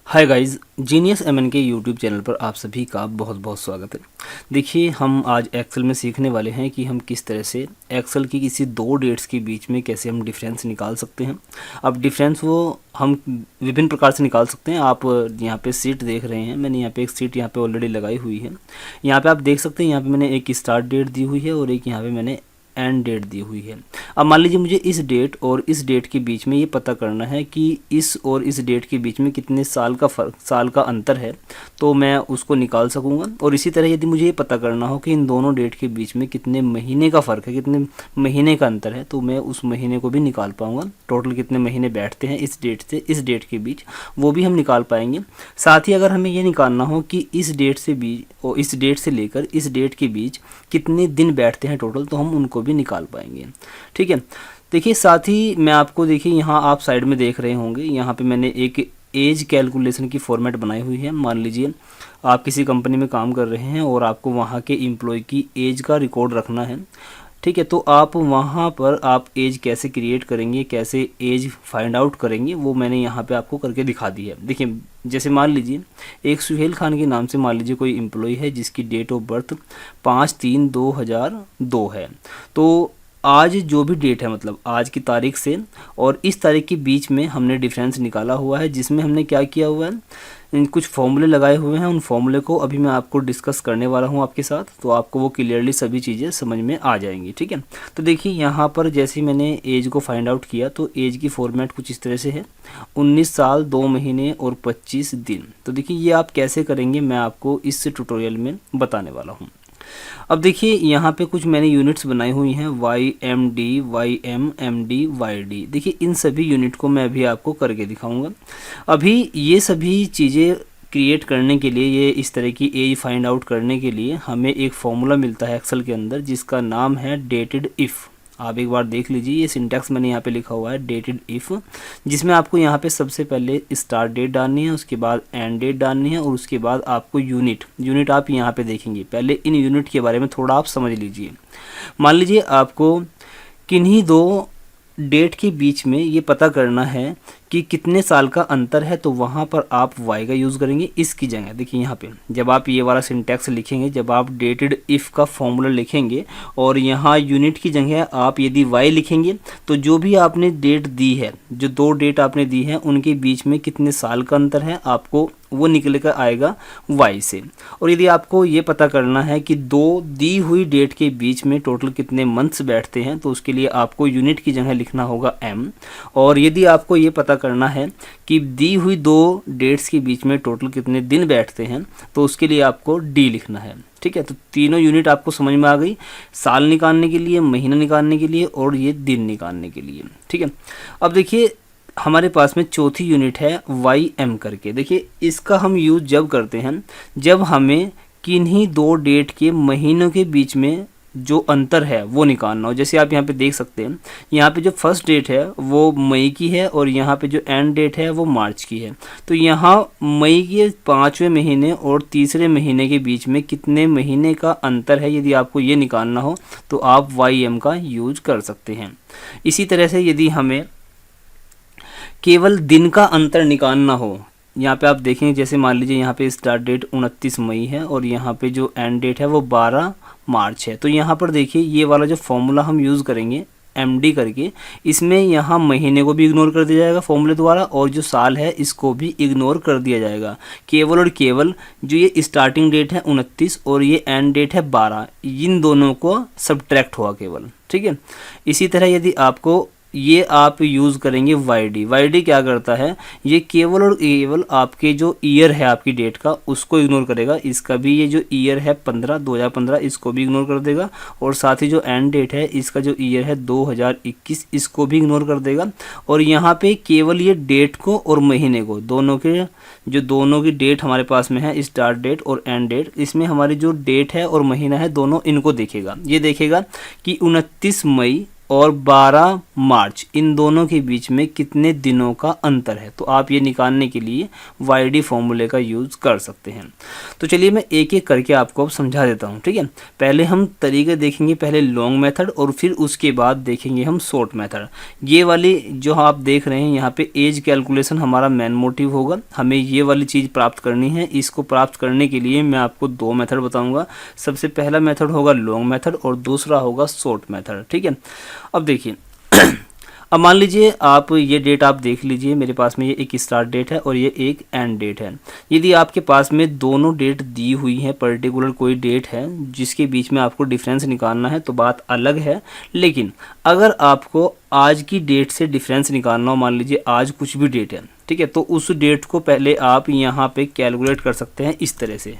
Hi guys, genius MN के YouTube channel पर आप सभी का बहुत बहुत स्वागत है। देखिए, हम आज एक्सेल में सीखने वाले हैं कि हम किस तरह से एक्सेल की किसी दो डेट्स के बीच में कैसे हम डिफरेंस निकाल सकते हैं। अब डिफरेंस वो हम विभिन्न प्रकार से निकाल सकते हैं। आप यहाँ पे सीट देख रहे हैं, मैंने यहाँ पे एक सीट यहाँ पे ऑलरेडी लगाई हुई है। यहाँ पे आप देख सकते हैं, यहाँ पे मैंने एक स्टार्ट डेट दी हुई है और एक यहाँ पे मैंने एंड डेट दी हुई है। अब मान लीजिए मुझे इस डेट और इस डेट के बीच में ये पता करना है कि इस और इस डेट के बीच में कितने साल का अंतर है, तो मैं उसको निकाल सकूंगा। और इसी तरह यदि मुझे ये पता करना हो कि इन दोनों डेट के बीच में कितने महीने का फ़र्क है, कितने महीने का अंतर है, तो मैं उस महीने को भी निकाल पाऊंगा। टोटल कितने महीने बैठते हैं इस डेट से इस डेट के बीच, वो भी हम निकाल पाएंगे। साथ ही अगर हमें ये निकालना हो कि इस डेट से बीच और इस डेट से लेकर इस डेट के बीच कितने दिन बैठते हैं टोटल, तो हम उनको भी निकाल पाएंगे। ठीक है, देखिए साथ ही मैं आपको, देखिए यहाँ आप साइड में देख रहे होंगे, यहाँ पे मैंने एक एज कैलकुलेशन की फॉर्मेट बनाई हुई है। मान लीजिए आप किसी कंपनी में काम कर रहे हैं और आपको वहाँ के एम्प्लॉय की एज का रिकॉर्ड रखना है। ठीक है, तो आप वहाँ पर आप एज कैसे क्रिएट करेंगे, कैसे एज फाइंड आउट करेंगे, वो मैंने यहाँ पे आपको करके दिखा दी है। देखिए, जैसे मान लीजिए एक सुहेल खान के नाम से मान लीजिए कोई एम्प्लॉय है जिसकी डेट ऑफ बर्थ 5/3/2002 है। तो आज जो भी डेट है, मतलब आज की तारीख से और इस तारीख के बीच में हमने डिफरेंस निकाला हुआ है, जिसमें हमने क्या किया हुआ है, कुछ फॉर्मूले लगाए हुए हैं। उन फॉर्मूले को अभी मैं आपको डिस्कस करने वाला हूं आपके साथ, तो आपको वो क्लियरली सभी चीज़ें समझ में आ जाएंगी। ठीक है, तो देखिए यहाँ पर जैसे मैंने एज को फाइंड आउट किया, तो एज की फॉर्मेट कुछ इस तरह से है, 19 साल 2 महीने और 25 दिन। तो देखिए ये आप कैसे करेंगे, मैं आपको इस ट्यूटोरियल में बताने वाला हूँ। अब देखिए यहाँ पे कुछ मैंने यूनिट्स बनाई हुई हैं, YMD, YM, MD, YD। देखिए इन सभी यूनिट को मैं अभी आपको करके दिखाऊंगा। अभी ये सभी चीज़ें क्रिएट करने के लिए, ये इस तरह की एज फाइंड आउट करने के लिए हमें एक फॉर्मूला मिलता है एक्सेल के अंदर, जिसका नाम है डेटेड इफ़। आप एक बार देख लीजिए, ये सिंटैक्स मैंने यहाँ पे लिखा हुआ है डेटेड इफ़, जिसमें आपको यहाँ पे सबसे पहले स्टार्ट डेट डालनी है, उसके बाद एंड डेट डालनी है और उसके बाद आपको यूनिट आप यहाँ पे देखेंगे। पहले इन यूनिट के बारे में थोड़ा आप समझ लीजिए। मान लीजिए आपको किन्हीं दो डेट के बीच में ये पता करना है कि कितने साल का अंतर है, तो वहाँ पर आप y का यूज़ करेंगे इसकी जगह। देखिए यहाँ पे जब आप ये वाला सिंटैक्स लिखेंगे, जब आप डेटेड इफ़ का फॉर्मूला लिखेंगे और यहाँ यूनिट की जगह आप यदि y लिखेंगे, तो जो भी आपने डेट दी है, जो दो डेट आपने दी है, उनके बीच में कितने साल का अंतर है आपको वो निकल कर आएगा y से। और यदि आपको ये पता करना है कि दो दी हुई डेट के बीच में टोटल कितने मंथ्स बैठते हैं, तो उसके लिए आपको यूनिट की जगह लिखना होगा m। और यदि आपको ये पता करना है कि दी हुई दो डेट्स के बीच में टोटल कितने दिन बैठते हैं, तो उसके लिए आपको d लिखना है। ठीक है, तो तीनों यूनिट आपको समझ में आ गई, साल निकालने के लिए, महीना निकालने के लिए और ये दिन निकालने के लिए। ठीक है, अब देखिए हमारे पास में चौथी यूनिट है YM करके। देखिए इसका हम यूज़ जब करते हैं जब हमें किन्हीं दो डेट के महीनों के बीच में जो अंतर है वो निकालना हो। जैसे आप यहाँ पे देख सकते हैं, यहाँ पे जो फर्स्ट डेट है वो मई की है और यहाँ पे जो एंड डेट है वो मार्च की है। तो यहाँ मई के 5वें महीने और तीसरे महीने के बीच में कितने महीने का अंतर है, यदि आपको ये निकालना हो तो आप YM का यूज कर सकते हैं। इसी तरह से यदि हमें केवल दिन का अंतर निकालना हो, यहाँ पे आप देखेंगे, जैसे मान लीजिए यहाँ पे स्टार्ट डेट 29 मई है और यहाँ पे जो एंड डेट है वो 12 मार्च है। तो यहाँ पर देखिए ये वाला जो फॉर्मूला हम यूज़ करेंगे MD करके, इसमें यहाँ महीने को भी इग्नोर कर दिया जाएगा फॉर्मूले द्वारा और जो साल है इसको भी इग्नोर कर दिया जाएगा। केवल और केवल जो ये स्टार्टिंग डेट है 29 और ये एंड डेट है 12, इन दोनों को सब्ट्रैक्ट हुआ केवल। ठीक है, इसी तरह यदि आपको ये आप यूज़ करेंगे YD क्या करता है, ये केवल और केवल आपके जो ईयर है आपकी डेट का उसको इग्नोर करेगा। इसका भी ये जो ईयर है 2015 इसको भी इग्नोर कर देगा और साथ ही जो एंड डेट है इसका जो ईयर है 2021 इसको भी इग्नोर कर देगा। और यहाँ पे केवल ये डेट को और महीने को, दोनों की डेट हमारे पास में है, स्टार्ट डेट और एंड डेट, इसमें हमारी जो डेट है और महीना है दोनों इनको देखेगा। ये देखेगा कि 29 मई और 12 मार्च इन दोनों के बीच में कितने दिनों का अंतर है, तो आप ये निकालने के लिए YD फॉर्मूले का यूज़ कर सकते हैं। तो चलिए मैं एक एक करके आपको अब समझा देता हूँ, ठीक है। पहले हम तरीके देखेंगे, पहले लॉन्ग मेथड और फिर उसके बाद देखेंगे हम शॉर्ट मेथड। ये वाली जो आप देख रहे हैं यहाँ पे एज कैलकुलेशन हमारा मेन मोटिव होगा, हमें ये वाली चीज़ प्राप्त करनी है। इसको प्राप्त करने के लिए मैं आपको दो मेथड बताऊँगा। सबसे पहला मेथड होगा लॉन्ग मेथड और दूसरा होगा शॉर्ट मेथड, ठीक है। अब देखिए अब मान लीजिए आप ये डेट आप देख लीजिए, मेरे पास में ये एक स्टार्ट डेट है और ये एक एंड डेट है। यदि आपके पास में दोनों डेट दी हुई है, पर्टिकुलर कोई डेट है जिसके बीच में आपको डिफरेंस निकालना है तो बात अलग है। लेकिन अगर आपको आज की डेट से डिफरेंस निकालना हो, मान लीजिए आज कुछ भी डेट है, ठीक है, तो उस डेट को पहले आप यहाँ पे कैलकुलेट कर सकते हैं इस तरह से।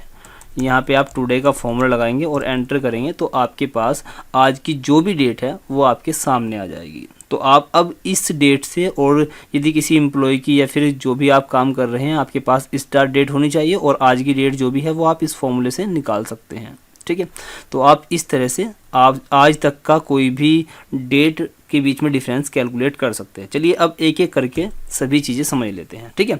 यहाँ पे आप टुडे का फॉर्मूला लगाएंगे और एंटर करेंगे तो आपके पास आज की जो भी डेट है वो आपके सामने आ जाएगी। तो आप अब इस डेट से, और यदि किसी एम्प्लॉय की या फिर जो भी आप काम कर रहे हैं आपके पास स्टार्ट डेट होनी चाहिए और आज की डेट जो भी है वो आप इस फॉर्मूले से निकाल सकते हैं, ठीक है। तो आप इस तरह से आप आज तक का कोई भी डेट के बीच में डिफरेंस कैलकुलेट कर सकते हैं। चलिए अब एक एक करके सभी चीज़ें समझ लेते हैं, ठीक है।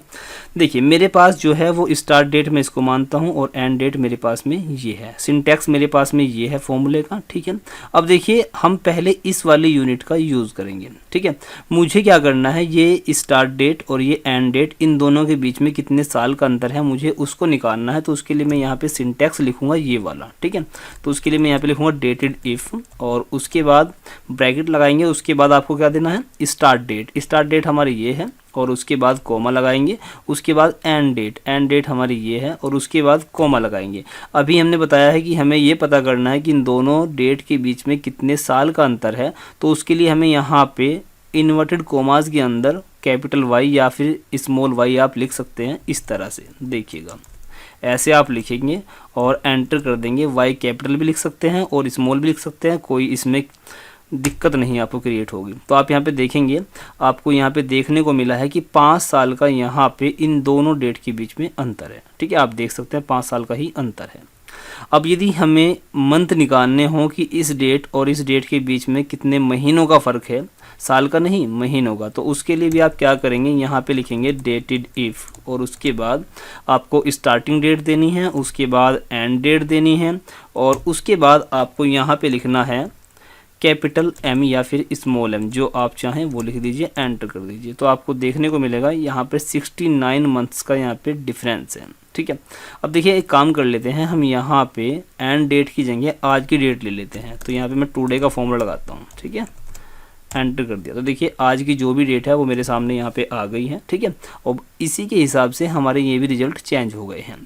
देखिए मेरे पास जो है वो स्टार्ट डेट मैं इसको मानता हूँ और एंड डेट मेरे पास में ये है, सिंटैक्स मेरे पास में ये है फॉर्मूले का, ठीक है। अब देखिए हम पहले इस वाली यूनिट का यूज़ करेंगे, ठीक है। मुझे क्या करना है, ये स्टार्ट डेट और ये एंड डेट इन दोनों के बीच में कितने साल का अंतर है मुझे उसको निकालना है। तो उसके लिए मैं यहाँ पे सिंटैक्स लिखूँगा ये वाला, ठीक है। तो उसके लिए मैं यहाँ पे लिखूँगा डेटेड इफ़ और उसके बाद ब्रैकेट लगाएंगे। उसके बाद आपको क्या देना है, स्टार्ट डेट हमारी ये है और उसके बाद कोमा लगाएंगे। उसके बाद एंड डेट हमारी ये है और उसके बाद कोमा लगाएंगे। अभी हमने बताया है कि हमें ये पता करना है कि इन दोनों डेट के बीच में कितने साल का अंतर है। तो उसके लिए हमें यहाँ पे इन्वर्टेड कोमास के अंदर कैपिटल Y या फिर स्मॉल y आप लिख सकते हैं इस तरह से, देखिएगा ऐसे आप लिखेंगे और एंटर कर देंगे। Y कैपिटल भी लिख सकते हैं और स्मॉल भी लिख सकते हैं, कोई इसमें दिक्कत नहीं आपको क्रिएट होगी। तो आप यहाँ पे देखेंगे, आपको यहाँ पे देखने को मिला है कि 5 साल का यहाँ पे इन दोनों डेट के बीच में अंतर है, ठीक है। आप देख सकते हैं 5 साल का ही अंतर है। अब यदि हमें मंथ निकालने हो कि इस डेट और इस डेट के बीच में कितने महीनों का फ़र्क है, साल का नहीं महीनों का, तो उसके लिए भी आप क्या करेंगे, यहाँ पे लिखेंगे डेटेड इफ़ और उसके बाद आपको स्टार्टिंग डेट देनी है, उसके बाद एंड डेट देनी है और उसके बाद आपको यहाँ पे लिखना है कैपिटल M या फिर स्मॉल m, जो आप चाहें वो लिख दीजिए, एंटर कर दीजिए। तो आपको देखने को मिलेगा यहाँ पे 69 मंथ्स का यहाँ पे डिफरेंस है, ठीक है। अब देखिए एक काम कर लेते हैं, हम यहाँ पे एंड डेट की जगह आज की डेट ले लेते हैं। तो यहाँ पे मैं टुडे का फॉर्मूला लगाता हूँ, ठीक है, एंटर कर दिया। तो देखिए आज की जो भी डेट है वो मेरे सामने यहाँ पे आ गई है, ठीक है। और इसी के हिसाब से हमारे ये भी रिजल्ट चेंज हो गए हैं।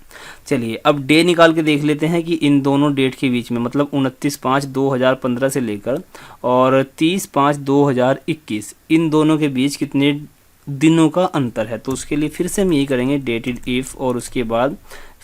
चलिए अब डे निकाल के देख लेते हैं कि इन दोनों डेट के बीच में, मतलब 29/5/2015 से लेकर और 30/5/2021 इन दोनों के बीच कितने दिनों का अंतर है। तो उसके लिए फिर से हम यही करेंगे, डेटेड इफ़ और उसके बाद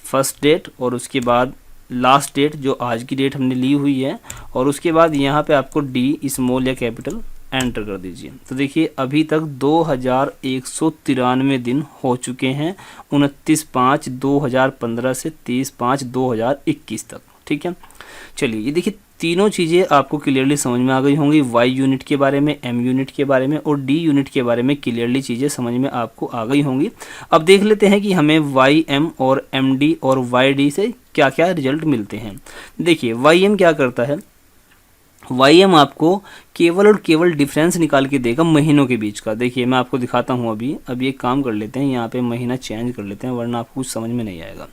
फर्स्ट डेट और उसके बाद लास्ट डेट जो आज की डेट हमने ली हुई है और उसके बाद यहाँ पे आपको डी स्मॉल या कैपिटल एंटर कर दीजिए। तो देखिए अभी तक 2193 दिन हो चुके हैं 29/5/2015 से 30/5/2021 तक, ठीक है। चलिए ये देखिए तीनों चीज़ें आपको क्लियरली समझ में आ गई होंगी, Y यूनिट के बारे में, M यूनिट के बारे में और D यूनिट के बारे में क्लियरली चीज़ें समझ में आपको आ गई होंगी। अब देख लेते हैं कि हमें YM और MD और YD से क्या क्या रिजल्ट मिलते हैं। देखिए YM क्या करता है, YM आपको केवल और केवल डिफरेंस निकाल के देगा महीनों के बीच का। देखिए मैं आपको दिखाता हूँ, अभी एक काम कर लेते हैं, यहाँ पे महीना चेंज कर लेते हैं वरना आपको कुछ समझ में नहीं आएगा।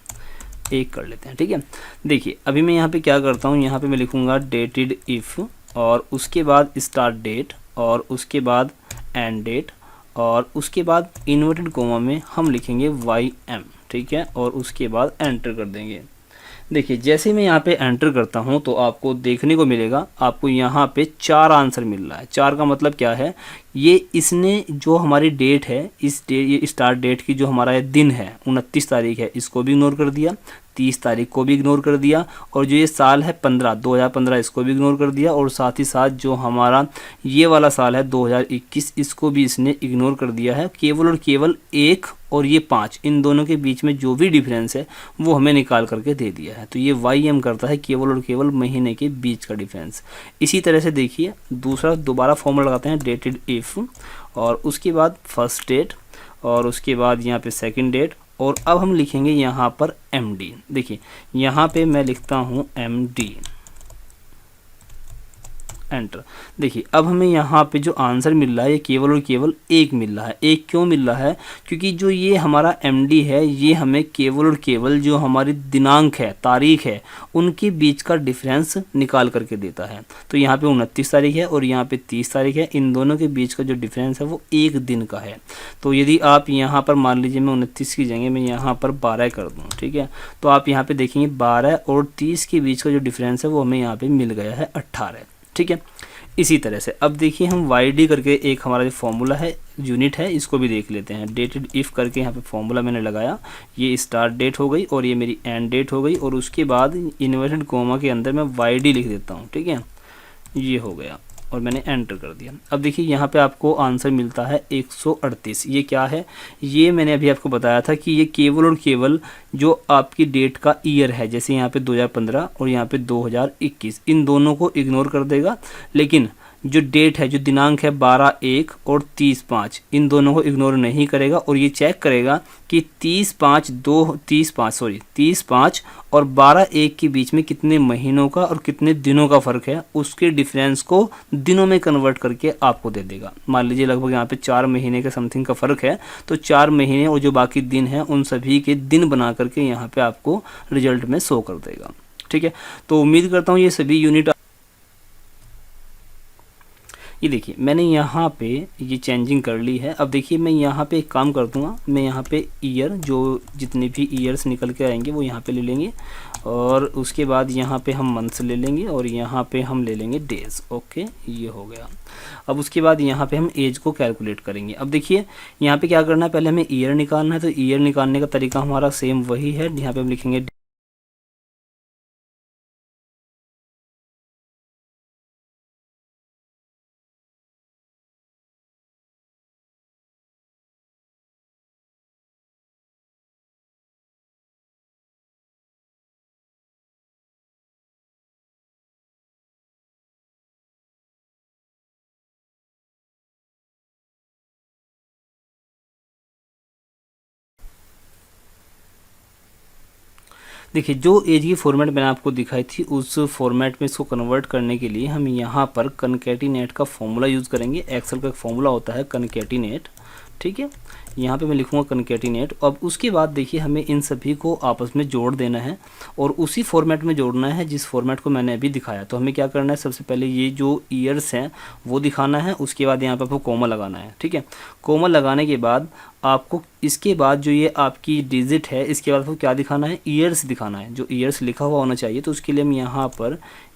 एक कर लेते हैं, ठीक है। देखिए अभी मैं यहाँ पे क्या करता हूँ, यहाँ पे मैं लिखूँगा डेटेड इफ़ और उसके बाद स्टार्ट डेट और उसके बाद एंड डेट और उसके बाद इन्वर्टेड कोमा में हम लिखेंगे YM, ठीक है, और उसके बाद एंटर कर देंगे। देखिए जैसे मैं यहाँ पे एंटर करता हूँ तो आपको देखने को मिलेगा, आपको यहाँ पे 4 आंसर मिल रहा है। 4 का मतलब क्या है, ये इसने जो हमारी डेट है, ये स्टार्ट डेट की जो हमारा दिन है 29 तारीख है, इसको भी इग्नोर कर दिया। 30 तारीख को भी इग्नोर कर दिया, और जो ये साल है 2015 इसको भी इग्नोर कर दिया, और साथ ही साथ जो हमारा ये वाला साल है 2021 इसको भी इसने इग्नोर कर दिया है। केवल और केवल 1 और ये 5 इन दोनों के बीच में जो भी डिफरेंस है वो हमें निकाल करके दे दिया है। तो ये वाई एम करता है केवल और केवल महीने के बीच का डिफरेंस। इसी तरह से देखिए दूसरा दोबारा फॉर्मूला लगाते हैं, डेटेड इफ़, और उसके बाद फर्स्ट डेट, और उसके बाद यहाँ पे सेकंड डेट, और अब हम लिखेंगे यहाँ पर एम डी। देखिए यहाँ पे मैं लिखता हूँ एम डी, एंटर। देखिए अब हमें यहाँ पे जो आंसर मिल रहा है ये केवल और केवल 1 मिल रहा है। 1 क्यों मिल रहा है? क्योंकि जो ये हमारा एमडी है ये हमें केवल और केवल जो हमारी दिनांक है, तारीख है, उनके बीच का डिफरेंस निकाल करके देता है। तो यहाँ पे 29 तारीख है और यहाँ पे 30 तारीख है, इन दोनों के बीच का जो डिफरेंस है वो 1 दिन का है। तो यदि आप यहाँ पर मान लीजिए मैं 29 की जगह मैं यहाँ पर 12 कर दूँ, ठीक है, तो आप यहाँ पे देखेंगे 12 और 30 के बीच का जो डिफरेंस है वो हमें यहाँ पे मिल गया है 18। ठीक है, इसी तरह से अब देखिए हम वाई डी करके एक हमारा जो फॉर्मूला है, यूनिट है, इसको भी देख लेते हैं। डेटेड इफ़ करके यहाँ पे फॉर्मूला मैंने लगाया, ये स्टार्ट डेट हो गई और ये मेरी एंड डेट हो गई, और उसके बाद इन्वर्टेड कोमा के अंदर मैं वाई डी लिख देता हूँ। ठीक है, ये हो गया और मैंने एंटर कर दिया। अब देखिए यहाँ पे आपको आंसर मिलता है 138। ये क्या है? ये मैंने अभी आपको बताया था कि ये केवल और केवल जो आपकी डेट का ईयर है, जैसे यहाँ पे 2015 और यहाँ पे 2021, इन दोनों को इग्नोर कर देगा, लेकिन जो डेट है, जो दिनांक है 12/1 और 30/5, इन दोनों को इग्नोर नहीं करेगा, और ये चेक करेगा कि 30/5 और 12/1 के बीच में कितने महीनों का और कितने दिनों का फ़र्क है, उसके डिफरेंस को दिनों में कन्वर्ट करके आपको दे देगा। मान लीजिए लगभग यहाँ पे 4 महीने के समथिंग का फ़र्क है, तो 4 महीने और जो बाकी दिन हैं उन सभी के दिन बना करके यहाँ पे आपको रिजल्ट में शो कर देगा। ठीक है, तो उम्मीद करता हूँ ये सभी यूनिट। ये देखिए मैंने यहाँ पे ये चेंजिंग कर ली है। अब देखिए मैं यहाँ पे एक काम कर दूँगा, मैं यहाँ पे ईयर, जो जितने भी ईयर्स निकल के आएंगे वो यहाँ पे ले लेंगे, और उसके बाद यहाँ पे हम मंथ्स ले लेंगे, और यहाँ पे हम ले लेंगे डेज। ओके, ये हो गया। अब उसके बाद यहाँ पे हम एज को कैलकुलेट करेंगे। अब देखिए यहाँ पे क्या करना है, पहले हमें ईयर निकालना है, तो ईयर निकालने का तरीका हमारा सेम वही है। यहाँ पे हम लिखेंगे देखिए जो एज की फॉर्मेट मैंने आपको दिखाई थी उस फॉर्मेट में इसको कन्वर्ट करने के लिए हम यहाँ पर कनकैटिनेट का फॉर्मूला यूज़ करेंगे। एक्सेल का एक फॉर्मूला होता है कनकैटिनेट। ठीक है, यहाँ पे मैं लिखूँगा कनकैटिनेट। अब उसके बाद देखिए हमें इन सभी को आपस में जोड़ देना है, और उसी फॉर्मेट में जोड़ना है जिस फॉर्मेट को मैंने अभी दिखाया। तो हमें क्या करना है, सबसे पहले ये जो ईयर्स हैं वो दिखाना है, उसके बाद यहाँ पे आपको कोमा लगाना है। ठीक है, कोमा लगाने के बाद आपको इसके बाद जो ये आपकी डिजिट है, इसके बाद आपको क्या दिखाना है, ईयर्स दिखाना है। जो ईयर्स लिखा हुआ होना चाहिए, तो उसके लिए हम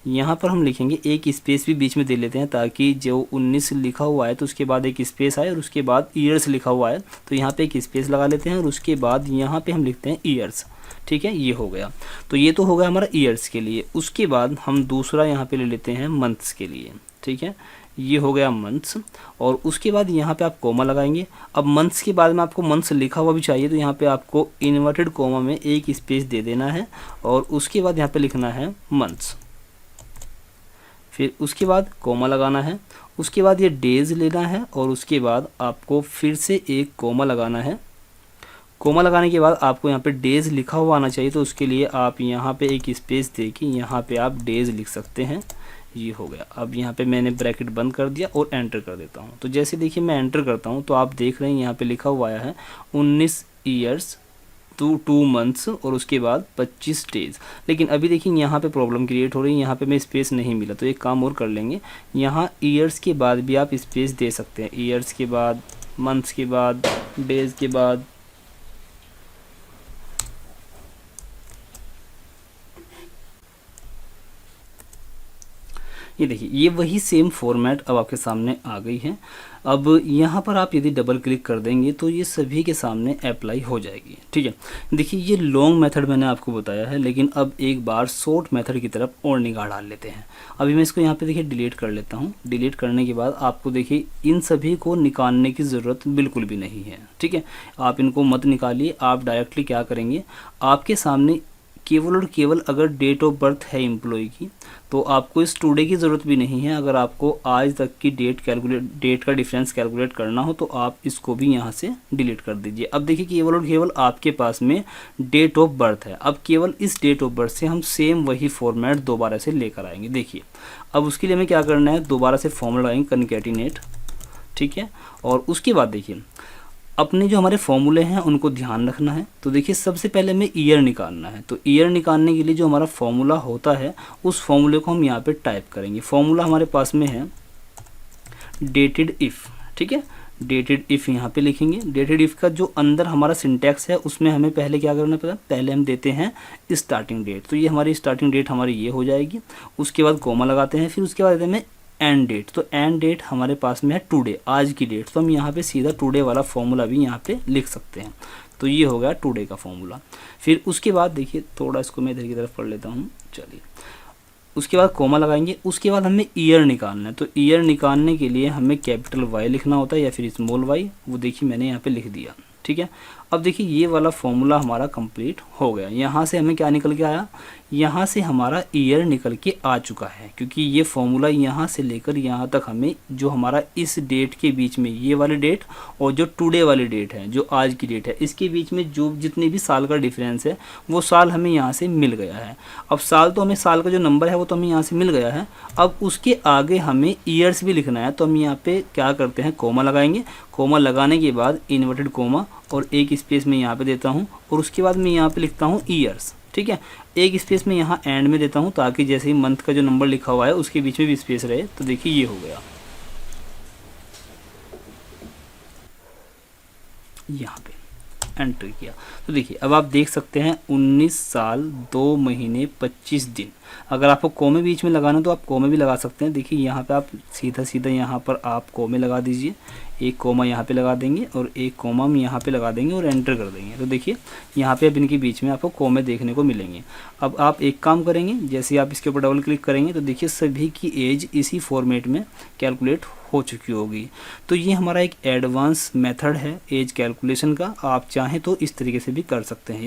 यहाँ पर हम लिखेंगे, एक स्पेस भी बीच में दे लेते हैं, ताकि जो 19 लिखा हुआ है तो उसके बाद एक स्पेस आए, और उसके बाद ईयर्स लिखा हुआ है तो यहाँ पे एक स्पेस लगा लेते हैं, और उसके बाद यहाँ पे हम लिखते हैं ईयर्स। ठीक है, ये हो गया। तो ये तो हो गया हमारा ईयर्स के लिए। उसके बाद हम दूसरा यहाँ पे ले लेते हैं मंथ्स के लिए। ठीक है, ये हो गया मंथ्स, और उसके बाद यहाँ पे आप कोमा लगाएंगे। अब मंथ्स के बाद में आपको मंथ्स लिखा हुआ भी चाहिए, तो यहाँ पे आपको इन्वर्टेड कोमा में एक स्पेस दे देना है, और उसके बाद यहाँ पे लिखना है मंथ्स, फिर उसके बाद कोमा लगाना है। उसके बाद ये डेज लेना है, और उसके बाद आपको फिर से एक कोमा लगाना है। कोमा लगाने के बाद आपको यहाँ पे डेज लिखा हुआ आना चाहिए, तो उसके लिए आप यहाँ पे एक स्पेस दे के यहाँ पे आप डेज लिख सकते हैं। ये हो गया। अब यहाँ पे मैंने ब्रैकेट बंद कर दिया और एंटर कर देता हूँ। तो जैसे देखिए मैं एंटर करता हूँ तो आप देख रहे हैं यहाँ पे लिखा हुआ आया है 19 ईयर्स टू 2 मंथ्स और उसके बाद 25 डेज। लेकिन अभी देखिए यहाँ पे प्रॉब्लम क्रिएट हो रही है, यहाँ पे मैं स्पेस नहीं मिला। तो एक काम और कर लेंगे, यहाँ ईयर्स के बाद भी आप स्पेस दे सकते हैं, ईयर्स के बाद, मंथ्स के बाद, डेज के बाद। ये देखिए ये वही सेम फॉर्मेट अब आपके सामने आ गई है। अब यहाँ पर आप यदि डबल क्लिक कर देंगे तो ये सभी के सामने अप्लाई हो जाएगी। ठीक है, देखिए ये लॉन्ग मेथड मैंने आपको बताया है, लेकिन अब एक बार शॉर्ट मेथड की तरफ और निगाह डाल लेते हैं। अभी मैं इसको यहाँ पे देखिए डिलीट कर लेता हूँ। डिलीट करने के बाद आपको देखिए इन सभी को निकालने की ज़रूरत बिल्कुल भी नहीं है। ठीक है, आप इनको मत निकालिए। आप डायरेक्टली क्या करेंगे, आपके सामने केवल और केवल अगर डेट ऑफ बर्थ है एम्प्लॉय की, तो आपको इस टुडे की ज़रूरत भी नहीं है। अगर आपको आज तक की डेट का डिफरेंस कैलकुलेट करना हो तो आप इसको भी यहाँ से डिलीट कर दीजिए। अब देखिए केवल और केवल आपके पास में डेट ऑफ बर्थ है। अब केवल इस डेट ऑफ बर्थ से हम सेम वही फॉर्मेट दोबारा से लेकर आएंगे। देखिए अब उसके लिए हमें क्या करना है, दोबारा से फॉर्मूला लगाएंगे कनकैटिनेट। ठीक है, और उसके बाद देखिए अपने जो हमारे फॉर्मूले हैं उनको ध्यान रखना है। तो देखिए सबसे पहले हमें ईयर निकालना है। तो ईयर निकालने के लिए जो हमारा फॉर्मूला होता है उस फॉर्मूले को हम यहाँ पे टाइप करेंगे। फॉर्मूला हमारे पास में है डेटेड इफ़। ठीक है, डेटेड इफ़ यहाँ पे लिखेंगे। डेटेड इफ़ का जो अंदर हमारा सिंटैक्स है उसमें हमें पहले क्या करना पड़ेगा, पहले हम देते हैं स्टार्टिंग डेट। तो ये हमारी स्टार्टिंग डेट हमारी ये हो जाएगी। उसके बाद कोमा लगाते हैं, फिर उसके बाद देते हैं एंड डेट। तो एंड डेट हमारे पास में है टुडे, आज की डेट। तो हम यहाँ पे सीधा टुडे वाला फॉर्मूला भी यहाँ पे लिख सकते हैं। तो ये हो गया टुडे का फॉर्मूला। फिर उसके बाद देखिए थोड़ा इसको मैं इधर की तरफ पढ़ लेता हूँ। चलिए, उसके बाद कोमा लगाएंगे। उसके बाद हमें ईयर निकालना है। तो ईयर निकालने के लिए हमें कैपिटल वाई लिखना होता है या फिर स्मॉल वाई। वो देखिए मैंने यहाँ पे लिख दिया। ठीक है, अब देखिए ये वाला फॉर्मूला हमारा कंप्लीट हो गया। यहाँ से हमें क्या निकल के आया, यहाँ से हमारा ईयर निकल के आ चुका है, क्योंकि ये फॉर्मूला यहाँ से लेकर यहाँ तक हमें जो हमारा इस डेट के बीच में ये वाली डेट और जो टुडे वाली डेट है, जो आज की डेट है, इसके बीच में जो जितने भी साल का डिफरेंस है वो साल हमें यहाँ से मिल गया है। अब साल तो हमें, साल का जो नंबर है वो तो हमें यहाँ से मिल गया है। अब उसके आगे हमें ईयर्स भी लिखना है। तो हम यहाँ पे क्या करते हैं, कोमा लगाएंगे। कोमा लगाने के बाद इन्वर्टेड कोमा और एक स्पेस में यहाँ पे देता हूँ और उसके बाद मैं यहाँ पे लिखता हूँ ईयर्स। ठीक है, एक स्पेस में यहाँ एंड में देता हूँ ताकि जैसे ही मंथ का जो नंबर लिखा हुआ है उसके बीच में भी स्पेस रहे। तो देखिए ये हो गया, यहाँ पे एंटर किया। तो देखिए अब आप देख सकते हैं 19 साल 2 महीने 25 दिन। अगर आपको कोमे बीच में लगाना तो आप कोमे भी लगा सकते हैं। देखिए यहाँ पे आप सीधा सीधा यहाँ पर आप कोमे लगा दीजिए। एक कोमा यहाँ पे लगा देंगे और एक कोमा हम यहाँ पे लगा देंगे और एंटर कर देंगे। तो देखिए यहाँ पे अब इनके बीच में आपको कोमे देखने को मिलेंगे। अब आप एक काम करेंगे, जैसे आप इसके ऊपर डबल क्लिक करेंगे तो देखिए सभी की एज इसी फॉर्मेट में कैलकुलेट हो चुकी होगी। तो ये हमारा एक एडवांस मेथड है एज कैलकुलेशन का। आप चाहें तो इस तरीके से भी कर सकते हैं।